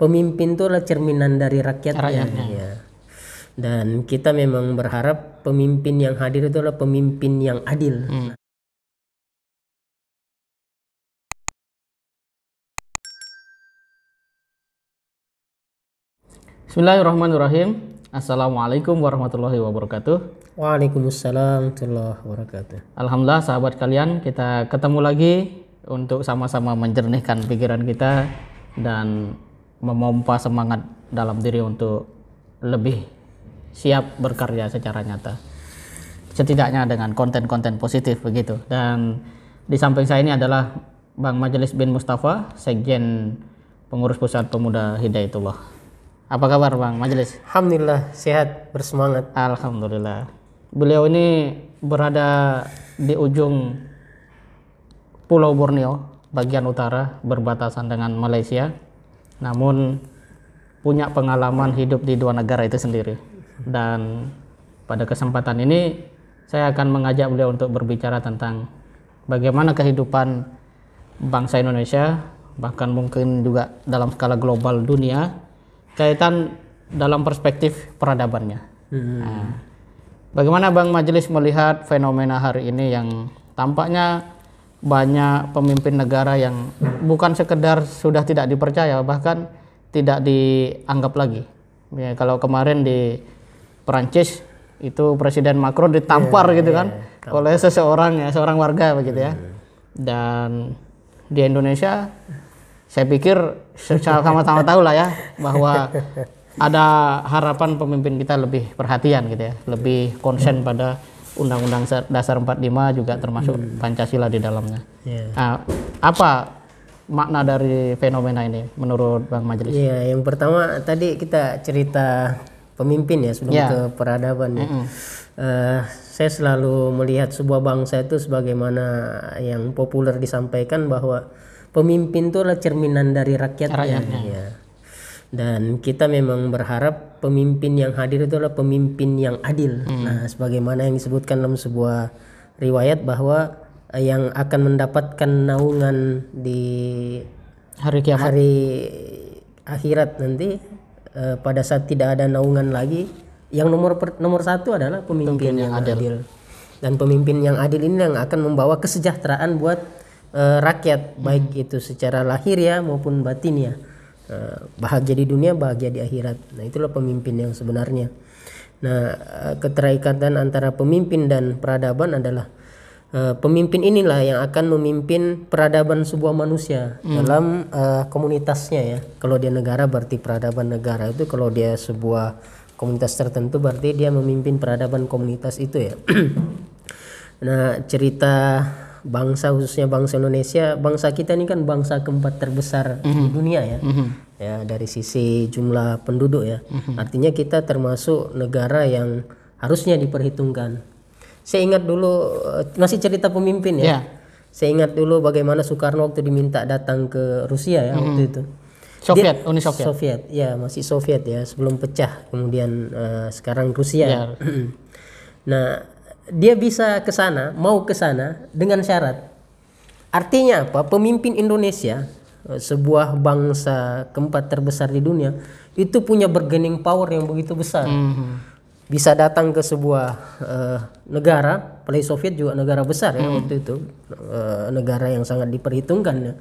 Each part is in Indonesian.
pemimpin itu adalah cerminan dari rakyatnya. Ya. Dan kita memang berharap pemimpin yang hadir itu adalah pemimpin yang adil. Bismillahirrahmanirrahim. Assalamualaikum warahmatullahi wabarakatuh. Waalaikumsalam warahmatullahi wabarakatuh. Alhamdulillah sahabat kalian, kita ketemu lagi untuk sama-sama menjernihkan pikiran kita dan memompa semangat dalam diri untuk lebih siap berkarya secara nyata, setidaknya dengan konten-konten positif begitu. Dan di samping saya ini adalah Bang Majelis bin Mustafa, Sekjen Pengurus Pusat Pemuda Hidayatullah. Apa kabar Bang Majelis? Alhamdulillah sehat, bersemangat. Alhamdulillah. Beliau ini berada di ujung Pulau Borneo bagian utara berbatasan dengan Malaysia, namun punya pengalaman hidup di dua negara itu sendiri. Dan pada kesempatan ini saya akan mengajak beliau untuk berbicara tentang bagaimana kehidupan bangsa Indonesia, bahkan mungkin juga dalam skala global dunia, kaitan dalam perspektif peradabannya. Nah, bagaimana Bang Majelis melihat fenomena hari ini yang tampaknya banyak pemimpin negara yang bukan sekedar sudah tidak dipercaya, bahkan tidak dianggap lagi. Ya, kalau kemarin di Perancis itu Presiden Macron ditampar oleh seorang warga begitu ya. Dan di Indonesia saya pikir sama-sama tahu lah ya bahwa ada harapan pemimpin kita lebih perhatian gitu ya, lebih konsen pada Undang-Undang Dasar 45 juga termasuk Pancasila di dalamnya. Nah, apa makna dari fenomena ini menurut Bang Majelis? Iya, yang pertama tadi kita cerita pemimpin ya sebelum ke peradaban ya. Saya selalu melihat sebuah bangsa itu sebagaimana yang populer disampaikan bahwa pemimpin itu adalah cerminan dari rakyatnya. Ya. Dan kita memang berharap pemimpin yang hadir itu adalah pemimpin yang adil. Nah, sebagaimana yang disebutkan dalam sebuah riwayat bahwa yang akan mendapatkan naungan di hari kiamat, hari akhirat nanti pada saat tidak ada naungan lagi, yang nomor satu adalah pemimpin yang adil. Dan pemimpin yang adil ini yang akan membawa kesejahteraan buat rakyat, baik itu secara lahir ya maupun batin ya, bahagia di dunia, bahagia di akhirat. Nah, itulah pemimpin yang sebenarnya. Nah, keterikatan antara pemimpin dan peradaban adalah pemimpin inilah yang akan memimpin peradaban sebuah manusia dalam komunitasnya ya. Kalau dia negara berarti peradaban negara itu, kalau dia sebuah komunitas tertentu berarti dia memimpin peradaban komunitas itu ya. Nah, cerita bangsa, khususnya bangsa Indonesia, bangsa kita ini kan bangsa keempat terbesar di dunia ya. Ya, dari sisi jumlah penduduk ya. Artinya kita termasuk negara yang harusnya diperhitungkan. Saya ingat dulu, masih cerita pemimpin ya. Saya ingat dulu bagaimana Soekarno waktu diminta datang ke Rusia ya waktu itu. Uni Soviet. Soviet ya, masih Soviet ya, sebelum pecah kemudian sekarang Rusia. Nah, dia bisa ke sana, mau ke sana dengan syarat. Artinya apa? Pemimpin Indonesia, sebuah bangsa keempat terbesar di dunia, itu punya bargaining power yang begitu besar. Bisa datang ke sebuah negara, apalagi Soviet juga negara besar ya waktu itu, negara yang sangat diperhitungkan ya.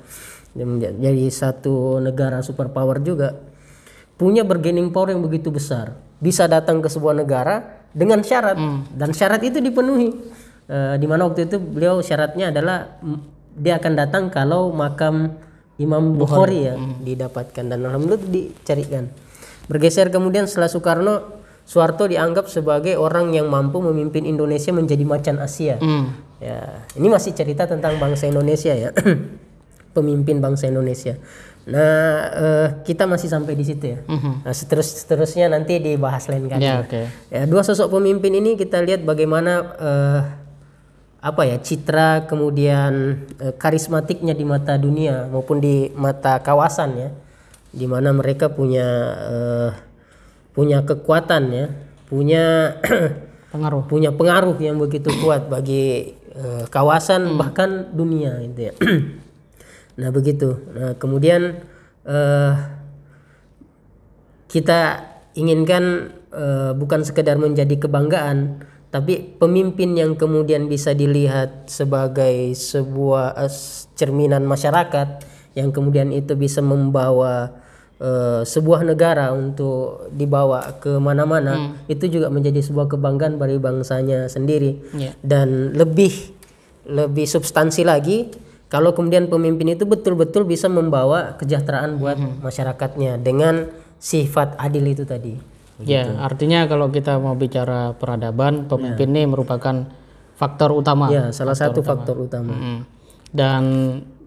Jadi satu negara superpower juga, punya bargaining power yang begitu besar. Bisa datang ke sebuah negara dengan syarat, dan syarat itu dipenuhi. Di mana waktu itu beliau syaratnya adalah dia akan datang kalau makam Imam Bukhari ya didapatkan, dan alhamdulillah dicarikan. Bergeser kemudian setelah Soeharto dianggap sebagai orang yang mampu memimpin Indonesia menjadi macan Asia. Ya, ini masih cerita tentang bangsa Indonesia ya. Pemimpin bangsa Indonesia. Nah, kita masih sampai di situ ya. Nah, seterusnya nanti dibahas lain kali. Ya, dua sosok pemimpin ini kita lihat bagaimana citra kemudian karismatiknya di mata dunia maupun di mata kawasan ya, di mana mereka punya kekuatan ya, punya pengaruh yang begitu kuat bagi kawasan bahkan dunia itu ya. Nah begitu. Nah kemudian kita inginkan bukan sekedar menjadi kebanggaan, tapi pemimpin yang kemudian bisa dilihat sebagai sebuah cerminan masyarakat, yang kemudian itu bisa membawa sebuah negara untuk dibawa ke mana-mana, itu juga menjadi sebuah kebanggaan bagi bangsanya sendiri. Dan lebih substansi lagi kalau kemudian pemimpin itu betul-betul bisa membawa kesejahteraan buat masyarakatnya dengan sifat adil itu tadi. Ya, artinya kalau kita mau bicara peradaban, pemimpin ini merupakan faktor utama. Ya, salah satu faktor utama. Dan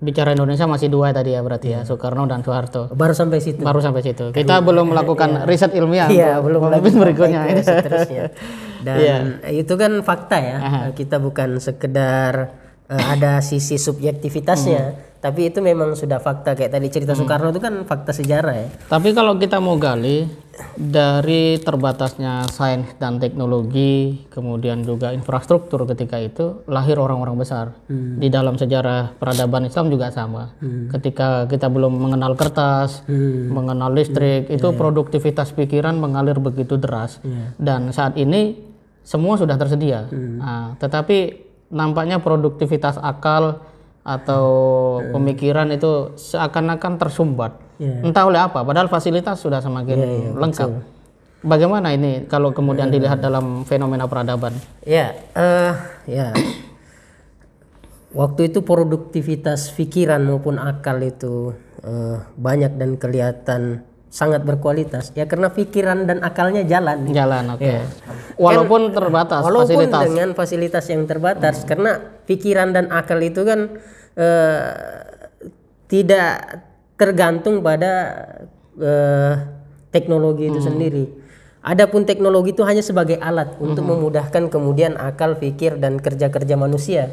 bicara Indonesia masih 2 tadi ya berarti ya, Soekarno dan Soeharto. Baru sampai situ. Kita belum melakukan riset ilmiah. Iya, belum lagi berikutnya. Seterusnya. Dan itu kan fakta ya. Kita bukan sekedar ada sisi subjektivitasnya, tapi itu memang sudah fakta. Kayak tadi cerita Soekarno itu kan fakta sejarah ya. Tapi kalau kita mau gali dari terbatasnya sains dan teknologi, kemudian juga infrastruktur ketika itu, lahir orang-orang besar. Di dalam sejarah peradaban Islam juga sama. Ketika kita belum mengenal kertas, mengenal listrik, itu produktivitas pikiran mengalir begitu deras. Dan saat ini semua sudah tersedia. Nah, tetapi nampaknya produktivitas akal atau pemikiran itu seakan-akan tersumbat. Entah oleh apa, padahal fasilitas sudah semakin lengkap. Betul. Bagaimana ini kalau kemudian dilihat dalam fenomena peradaban? Waktu itu produktivitas pikiran maupun akal itu banyak dan kelihatan sangat berkualitas ya, karena pikiran dan akalnya jalan. Oke. Walaupun terbatas fasilitas. Dengan fasilitas yang terbatas, karena pikiran dan akal itu kan tidak tergantung pada teknologi itu sendiri. Adapun teknologi itu hanya sebagai alat untuk memudahkan kemudian akal, pikir dan kerja-kerja manusia.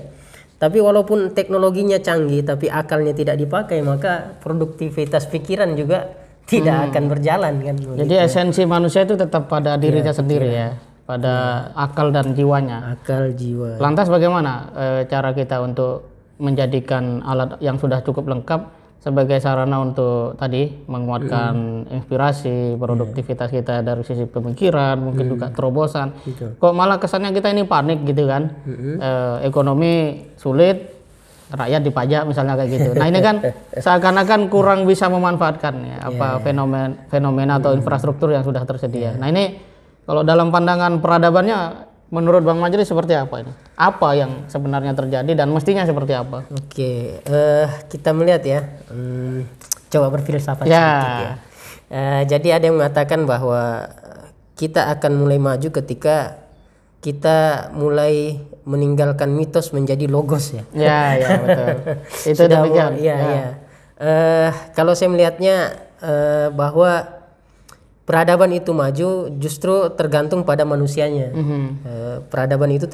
Tapi walaupun teknologinya canggih tapi akalnya tidak dipakai, maka produktivitas pikiran juga tidak akan berjalan kan. Jadi esensi manusia itu tetap pada dirinya sendiri ya, pada akal dan jiwanya. Akal, jiwa. Lantas bagaimana cara kita untuk menjadikan alat yang sudah cukup lengkap sebagai sarana untuk tadi menguatkan inspirasi, produktivitas kita dari sisi pemikiran, mungkin juga terobosan. Kok malah kesannya kita ini panik gitu kan? Ekonomi sulit, rakyat dipajak misalnya kayak gitu. Nah ini kan seakan-akan kurang bisa memanfaatkan ya fenomena atau infrastruktur yang sudah tersedia. Nah ini kalau dalam pandangan peradabannya menurut Bang Majri seperti apa ini? Apa yang sebenarnya terjadi dan mestinya seperti apa? Oke, kita melihat ya, coba berfilsafat sedikit ya. Jadi ada yang mengatakan bahwa kita akan mulai maju ketika kita mulai meninggalkan mitos menjadi logos ya. Ya betul. Itu demikian. Kalau saya melihatnya bahwa peradaban itu maju justru tergantung pada manusianya. Peradaban itu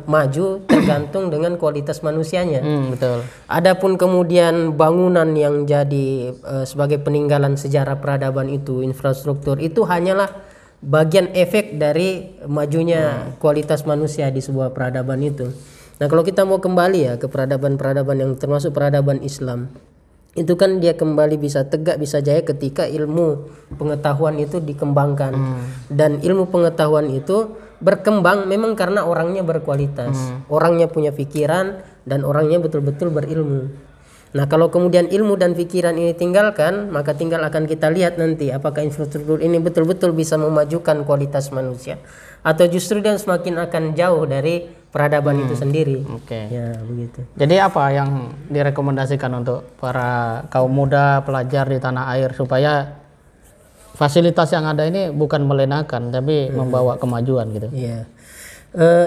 maju tergantung dengan kualitas manusianya. Betul. Adapun kemudian bangunan yang jadi sebagai peninggalan sejarah peradaban itu, infrastruktur itu hanyalah bagian efek dari majunya kualitas manusia di sebuah peradaban itu. Nah kalau kita mau kembali ya ke peradaban-peradaban yang termasuk peradaban Islam, itu kan dia kembali bisa tegak, bisa jaya ketika ilmu pengetahuan itu dikembangkan. Dan ilmu pengetahuan itu berkembang memang karena orangnya berkualitas, orangnya punya pikiran dan orangnya betul-betul berilmu. Nah kalau kemudian ilmu dan pikiran ini tinggalkan, maka tinggal akan kita lihat nanti apakah infrastruktur ini betul-betul bisa memajukan kualitas manusia atau justru dia semakin akan jauh dari peradaban itu sendiri. Ya begitu. Jadi apa yang direkomendasikan untuk para kaum muda pelajar di tanah air supaya fasilitas yang ada ini bukan melenakan tapi membawa kemajuan gitu?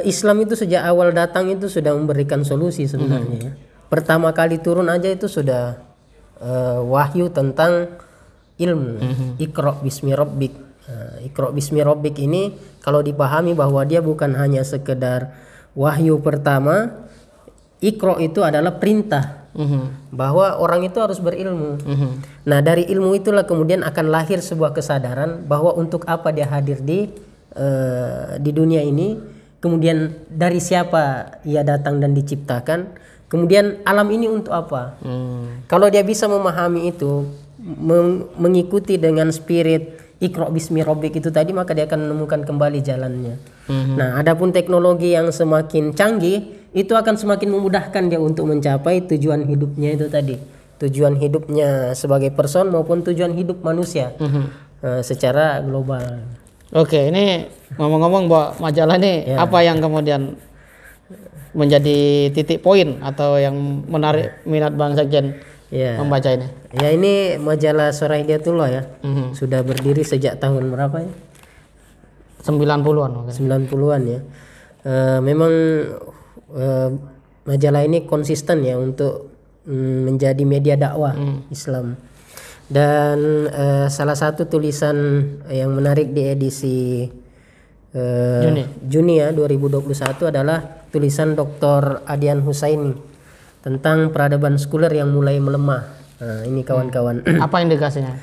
Islam itu sejak awal datang itu sudah memberikan solusi sebenarnya. Pertama kali turun aja itu sudah wahyu tentang ilmu. Iqra bismi rabbik. Iqra bismi rabbik ini kalau dipahami bahwa dia bukan hanya sekedar wahyu pertama, Iqra itu adalah perintah bahwa orang itu harus berilmu. Nah dari ilmu itulah kemudian akan lahir sebuah kesadaran bahwa untuk apa dia hadir di dunia ini, kemudian dari siapa ia datang dan diciptakan, kemudian alam ini untuk apa. Kalau dia bisa memahami itu, mengikuti dengan spirit Iqra bismi rabbik itu tadi, maka dia akan menemukan kembali jalannya. Nah, adapun teknologi yang semakin canggih itu akan semakin memudahkan dia untuk mencapai tujuan hidupnya itu tadi. Tujuan hidupnya sebagai person maupun tujuan hidup manusia secara global. Oke, ini ngomong-ngomong bahwa majalah ini apa yang kemudian menjadi titik poin atau yang menarik minat Bang Sekjen membaca ini? Ya, ini majalah Suara Hidayatullah ya. Sudah berdiri sejak tahun berapa ya? 90-an mungkin. 90-an ya. Memang majalah ini konsisten ya untuk menjadi media dakwah Islam. Dan salah satu tulisan yang menarik di edisi Juni ya 2021 adalah tulisan Dr. Adian Husaini tentang peradaban sekuler yang mulai melemah. Nah, ini kawan-kawan. Apa indikasinya?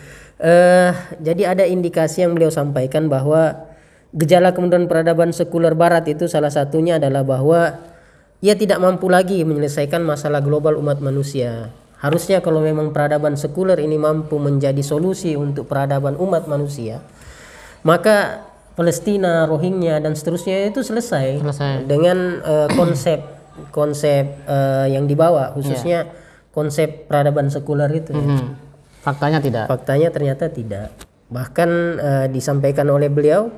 Jadi ada indikasi yang beliau sampaikan bahwa gejala kemunduran peradaban sekuler barat itu salah satunya adalah bahwa ia tidak mampu lagi menyelesaikan masalah global umat manusia. Harusnya kalau memang peradaban sekuler ini mampu menjadi solusi untuk peradaban umat manusia, maka Palestina, Rohingya dan seterusnya itu selesai. Dengan konsep yang dibawa, khususnya konsep peradaban sekuler itu. Faktanya tidak. Faktanya ternyata tidak. Bahkan disampaikan oleh beliau,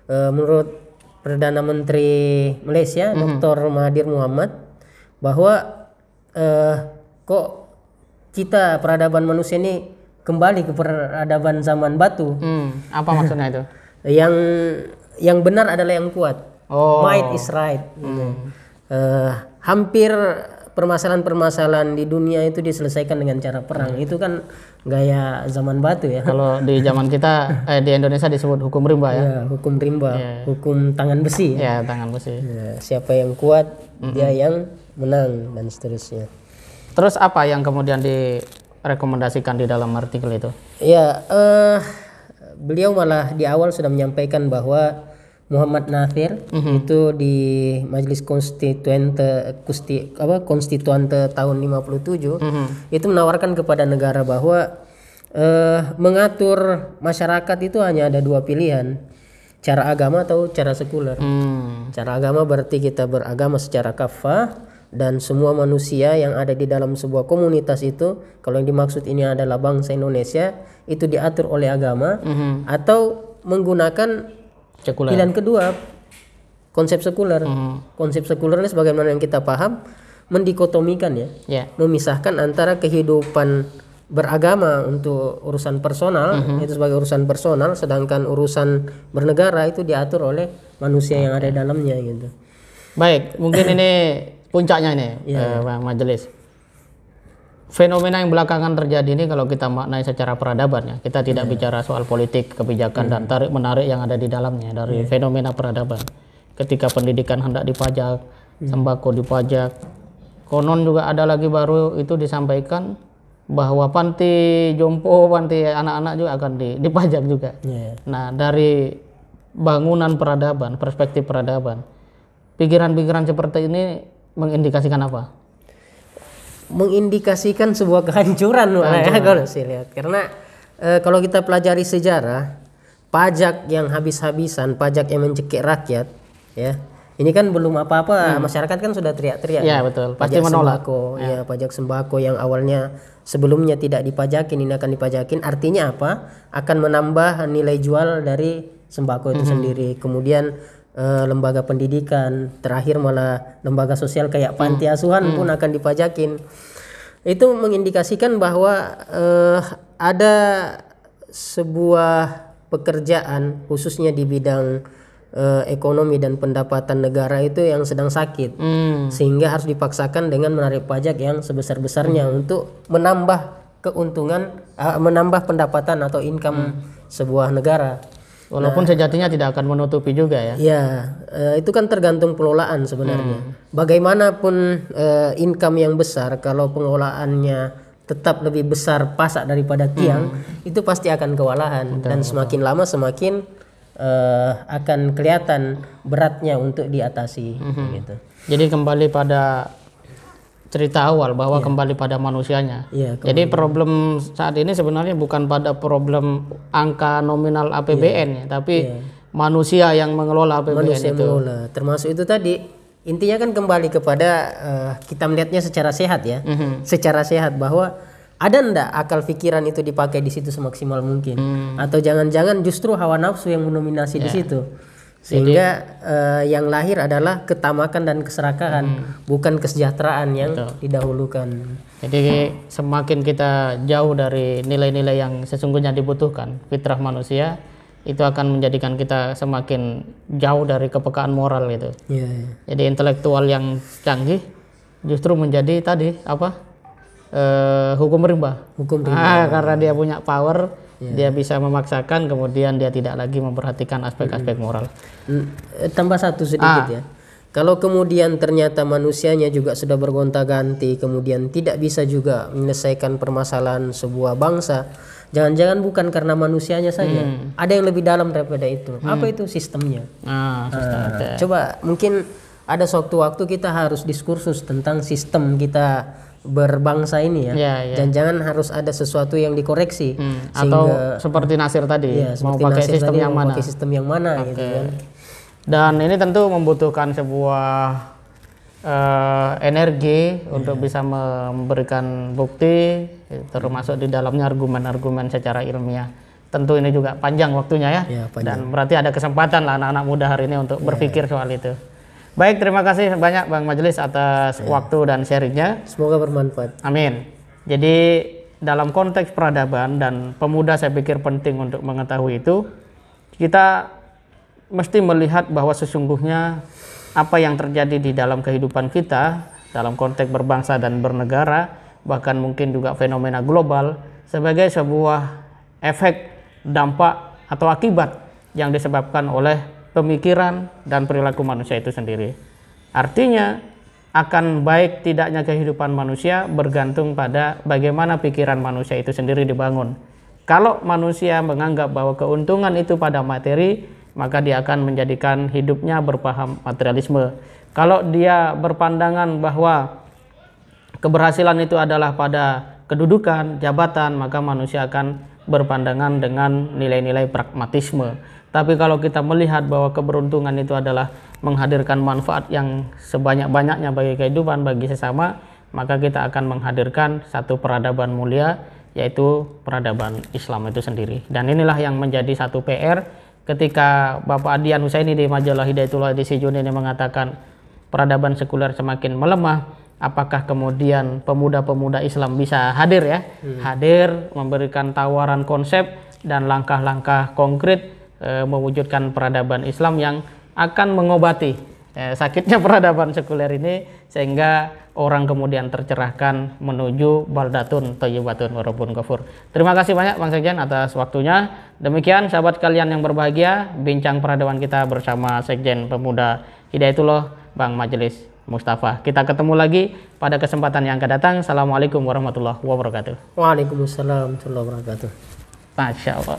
menurut Perdana Menteri Malaysia Dr. Mahathir Mohamad, bahwa kok kita peradaban manusia ini kembali ke peradaban zaman batu. Apa maksudnya itu? Yang benar adalah yang kuat. Might is right. Hampir permasalahan-permasalahan di dunia itu diselesaikan dengan cara perang. Itu kan gaya zaman batu ya. Kalau di zaman kita di Indonesia disebut hukum rimba ya. Hukum rimba, hukum tangan besi. Ya, tangan besi. Siapa yang kuat dia yang menang dan seterusnya. Terus apa yang kemudian direkomendasikan di dalam artikel itu? Ya, beliau malah di awal sudah menyampaikan bahwa Muhammad Nathir itu di Majelis Konstituante tahun 57 itu menawarkan kepada negara bahwa mengatur masyarakat itu hanya ada dua pilihan, cara agama atau cara sekuler. Cara agama berarti kita beragama secara kafah dan semua manusia yang ada di dalam sebuah komunitas itu, kalau yang dimaksud ini adalah bangsa Indonesia, itu diatur oleh agama, atau menggunakan sekuler. Pilihan kedua, konsep sekuler. Konsep sekuler ini sebagaimana yang kita paham mendikotomikan ya, memisahkan antara kehidupan beragama untuk urusan personal, itu sebagai urusan personal, sedangkan urusan bernegara itu diatur oleh manusia yang ada di dalamnya gitu. Baik, mungkin ini puncaknya ini Bang Majelis. Fenomena yang belakangan terjadi ini kalau kita maknai secara peradaban ya, kita tidak bicara soal politik, kebijakan dan tarik menarik yang ada di dalamnya dari fenomena peradaban. Ketika pendidikan hendak dipajak, sembako dipajak, konon juga ada lagi baru itu disampaikan bahwa panti jompo, panti anak-anak juga akan dipajak juga. Nah, dari bangunan peradaban, perspektif peradaban, pikiran-pikiran seperti ini mengindikasikan apa? Mengindikasikan sebuah kehancuran kalau saya lihat. Karena kalau kita pelajari sejarah, pajak yang habis-habisan, pajak yang mencekik rakyat, ya. Ini kan belum apa-apa, masyarakat kan sudah teriak-teriak. Ya, betul. Pasti menolak. Sembako, pajak sembako yang awalnya sebelumnya tidak dipajakin, ini akan dipajakin. Artinya apa? Akan menambah nilai jual dari sembako itu sendiri. Kemudian lembaga pendidikan, terakhir malah lembaga sosial kayak panti asuhan pun akan dipajakin. Itu mengindikasikan bahwa ada sebuah pekerjaan khususnya di bidang ekonomi dan pendapatan negara itu yang sedang sakit, sehingga harus dipaksakan dengan menarik pajak yang sebesar-besarnya untuk menambah keuntungan, menambah pendapatan atau income sebuah negara. Walaupun sejatinya tidak akan menutupi juga ya. Ya, itu kan tergantung pengelolaan sebenarnya. Bagaimanapun income yang besar, kalau pengelolaannya tetap lebih besar pasak daripada tiang, itu pasti akan kewalahan. Dan semakin lama semakin akan kelihatan beratnya untuk diatasi. Gitu. Jadi kembali pada cerita awal bahwa kembali pada manusianya. Jadi problem saat ini sebenarnya bukan pada problem angka nominal APBN ya, tapi manusia yang mengelola APBN manusia itu. Mengelola. Termasuk itu tadi intinya kan kembali kepada kita melihatnya secara sehat ya, secara sehat bahwa ada ndak akal pikiran itu dipakai di situ semaksimal mungkin, atau jangan-jangan justru hawa nafsu yang mendominasi di situ. Sehingga yang lahir adalah ketamakan dan keserakahan, bukan kesejahteraan yang didahulukan. Jadi semakin kita jauh dari nilai-nilai yang sesungguhnya dibutuhkan fitrah manusia, itu akan menjadikan kita semakin jauh dari kepekaan moral gitu. Jadi intelektual yang canggih justru menjadi tadi hukum rimba. Karena dia punya power. Dia bisa memaksakan, kemudian dia tidak lagi memperhatikan aspek-aspek moral. Tambah satu sedikit ya. Kalau kemudian ternyata manusianya juga sudah bergonta-ganti, kemudian tidak bisa juga menyelesaikan permasalahan sebuah bangsa, jangan-jangan bukan karena manusianya saja. Ada yang lebih dalam daripada itu. Apa itu sistemnya? Coba mungkin ada suatu waktu kita harus diskursus tentang sistem kita berbangsa ini ya. Jangan harus ada sesuatu yang dikoreksi atau seperti Nasir tadi mau pakai sistem yang mana? Pakai sistem yang mana gitu kan. Dan ini tentu membutuhkan sebuah energi untuk bisa memberikan bukti, termasuk di dalamnya argumen-argumen secara ilmiah. Tentu ini juga panjang waktunya ya, dan berarti ada kesempatan lah anak-anak muda hari ini untuk berpikir soal itu. Baik, terima kasih banyak Bang Majelis atas waktu dan sharingnya. Semoga bermanfaat. Amin. Jadi dalam konteks peradaban dan pemuda saya pikir penting untuk mengetahui itu, kita mesti melihat bahwa sesungguhnya apa yang terjadi di dalam kehidupan kita dalam konteks berbangsa dan bernegara, bahkan mungkin juga fenomena global, sebagai sebuah efek, dampak atau akibat yang disebabkan oleh pemikiran dan perilaku manusia itu sendiri. Artinya akan baik tidaknya kehidupan manusia bergantung pada bagaimana pikiran manusia itu sendiri dibangun. Kalau manusia menganggap bahwa keuntungan itu pada materi, maka dia akan menjadikan hidupnya berpaham materialisme. Kalau dia berpandangan bahwa keberhasilan itu adalah pada kedudukan, jabatan, maka manusia akan berpandangan dengan nilai-nilai pragmatisme. Tapi kalau kita melihat bahwa keberuntungan itu adalah menghadirkan manfaat yang sebanyak-banyaknya bagi kehidupan, bagi sesama, maka kita akan menghadirkan satu peradaban mulia, yaitu peradaban Islam itu sendiri. Dan inilah yang menjadi satu PR ketika Bapak Adian Husaini di majalah Hidayatullah edisi Juni ini mengatakan peradaban sekuler semakin melemah. Apakah kemudian pemuda-pemuda Islam bisa hadir ya? Hadir, memberikan tawaran konsep dan langkah-langkah konkret mewujudkan peradaban Islam yang akan mengobati sakitnya peradaban sekuler ini, sehingga orang kemudian tercerahkan menuju baldatun thayyibatun wa rabbun ghafur. Terima kasih banyak Bang Sekjen atas waktunya. Demikian sahabat kalian yang berbahagia, bincang peradaban kita bersama Sekjen Pemuda Hidayatullah Bang Majelis Mustafa. Kita ketemu lagi pada kesempatan yang akan datang. Assalamualaikum warahmatullahi wabarakatuh. Waalaikumsalam warahmatullahi wabarakatuh. Masya Allah.